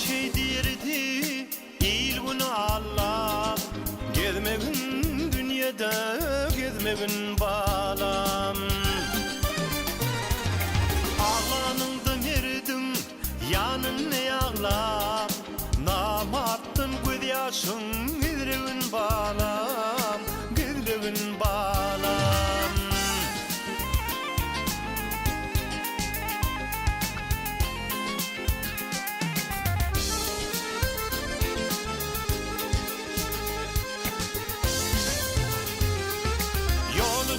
şey diyerdi il bunu Allah gezmegin dünyada gezmegin balam ağlanındı neredin yanın ne ağlam namarttın göz yaşın gizlegin balam gizlegin balam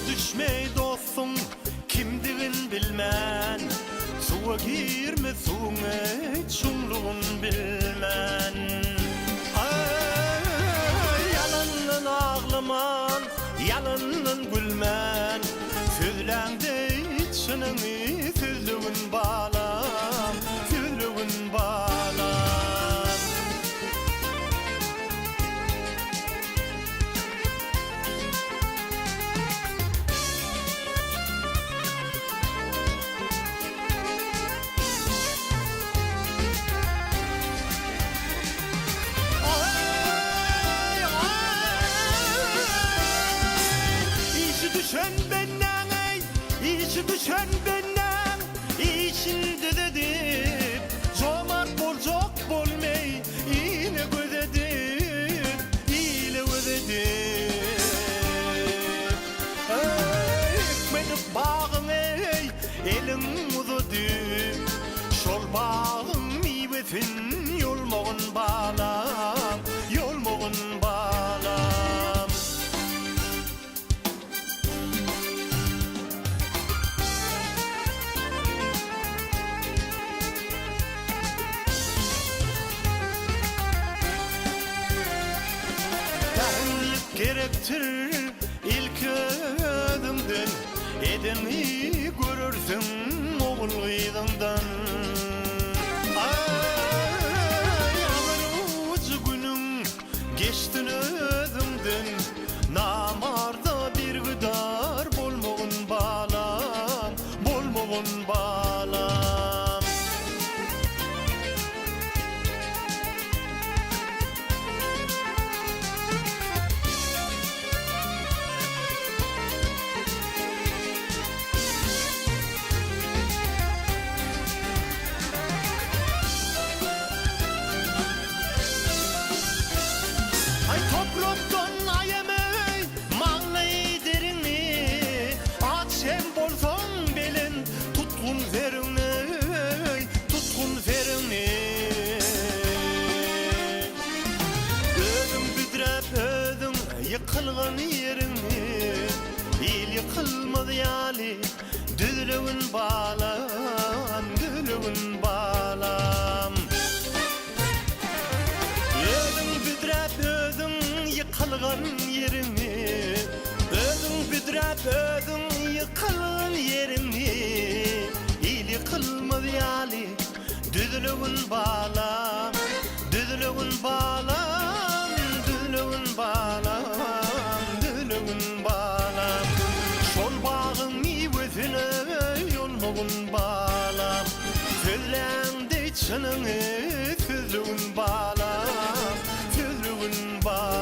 düşmey dostum kimdigin bilmän suwa girme suňa çumluğun bilmän yalandan ağlaman yalandan gülmän sözläňde çynyňy sözlügün balam sözlügün balam düşen benden ey, içi düşen benden içinde dedip Cömert bolcak bolmey, ile gödedip ile gödedip ekmenip bağın ey, elin uzadıp şol bağın meyvesin yolmağın bağlam yolmağın bağlam gerektir ilk adımdan edemi görürsün oğul gıydından yağmur günüm geçtin özümden namarda bir gıdar bolmağın balam bolmağın balam Toproktan ayemey mağlayı derini aç hem bolson belin tutkun verini tutkun verini özüm büdrep özüm yıkılgan yerini il yıkılmadı yali düzlüğün bağlam düzlüğün bağlam özüm büdrep özüm yıkılgan yerimi özüm büdrep özüm yıkılgan yerimi il yıkılmadı yali düzlüğün bağlam düzlüğün bağlam düzlüğün bağlam düzlüğün bağlam şol bağın meyvesine yolmağın bağlam sözläňde çynyňy sözlügün bağlam sözlügün bağlam